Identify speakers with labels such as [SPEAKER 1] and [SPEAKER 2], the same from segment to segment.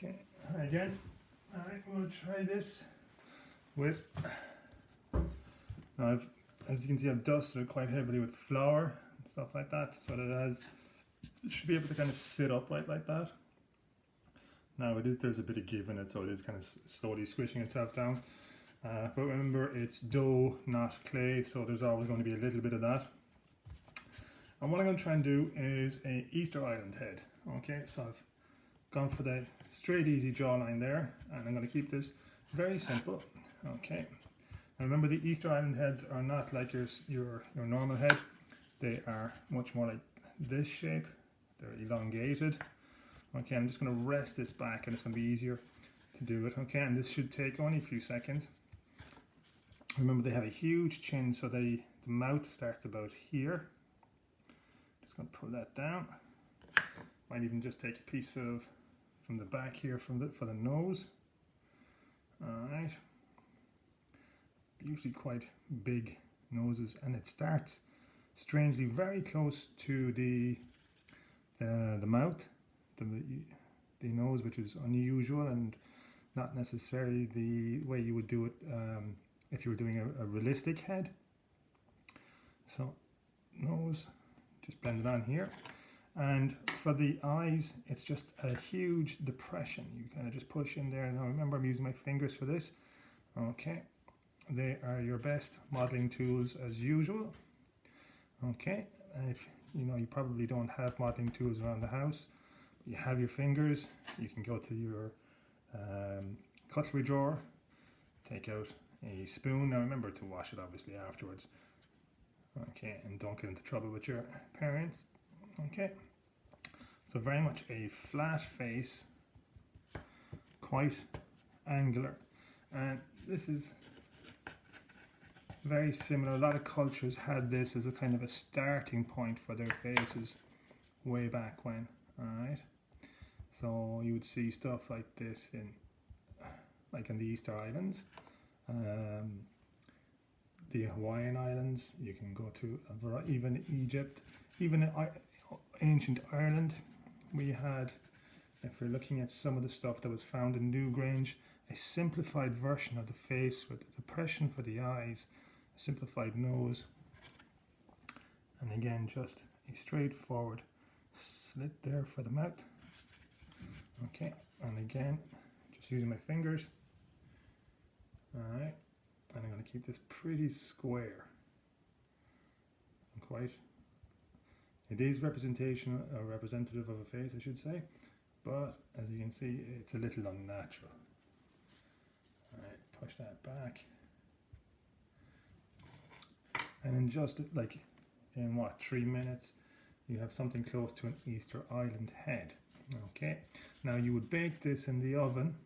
[SPEAKER 1] Okay, again, I'm going to try this with, now as you can see, I've dusted it quite heavily with flour and stuff like that, so that it should be able to kind of sit upright like that. Now there's a bit of give in it, so it is kind of slowly squishing itself down. But remember, it's dough, not clay, so there's always going to be a little bit of that. And what I'm going to try and do is a Easter Island head. Okay, so I've gone for the straight, easy jawline there, and I'm going to keep this very simple. Okay, and remember, the Easter Island heads are not like your normal head. They are much more like this shape. They're elongated. Okay, I'm just going to rest this back, and it's going to be easier to do it. Okay, and this should take only a few seconds. Remember, they have a huge chin, so the mouth starts about here. Just going to pull that down. Might even just take a piece of from the back here for the nose. All right. Usually quite big noses, and it starts strangely very close to the mouth, the nose, which is unusual and not necessarily the way you would do it if you were doing a realistic head. So nose, just blend it on here. And for the eyes, it's just a huge depression. You kind of just push in there. Now remember, I'm using my fingers for this. Okay, they are your best modeling tools as usual. Okay, and if you probably don't have modeling tools around the house, you have your fingers, you can go to your cutlery drawer, take out a spoon. Now remember to wash it obviously afterwards. Okay, and don't get into trouble with your parents. Okay, so very much a flat face, quite angular, and this is very similar. A lot of cultures had this as a kind of a starting point for their faces way back when. Alright, so you would see stuff like this in the Easter Islands, the Hawaiian Islands. You can go to even Egypt, even ancient Ireland. We had, if we're looking at some of the stuff that was found in Newgrange, a simplified version of the face with a depression for the eyes, a simplified nose, and again just a straightforward slit there for the mouth. Okay, and again just using my fingers. Alright, and I'm going to keep this pretty square. It is representative of a face, I should say, but as you can see, it's a little unnatural. Alright, push that back. And in just like in 3 minutes, you have something close to an Easter Island head. Okay, now you would bake this in the oven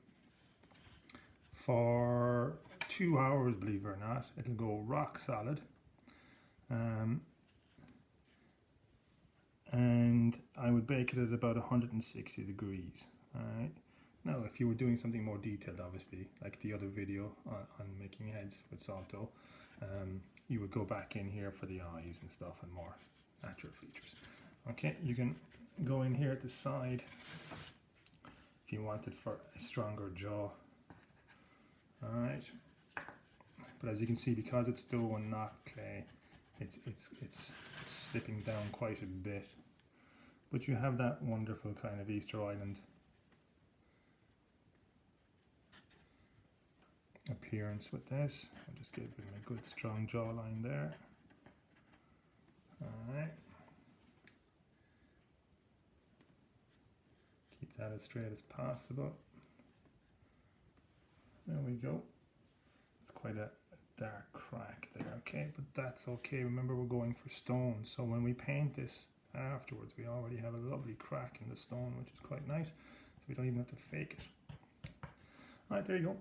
[SPEAKER 1] for 2 hours, believe it or not. It'll go rock solid. And I would bake it at about 160 degrees. Alright. Now if you were doing something more detailed, obviously, like the other video on making heads with salto, you would go back in here for the eyes and stuff and more natural features. Okay, you can go in here at the side if you wanted for a stronger jaw. Alright, but as you can see, because it's dough and not clay, it's slipping down quite a bit. But you have that wonderful kind of Easter Island appearance with this. I'll just give him a good strong jawline there. Alright. Keep that as straight as possible. There we go. It's quite a dark crack there, okay, but that's okay. Remember, we're going for stone, so when we paint this afterwards, we already have a lovely crack in the stone, which is quite nice, so we don't even have to fake it. Alright, there you go.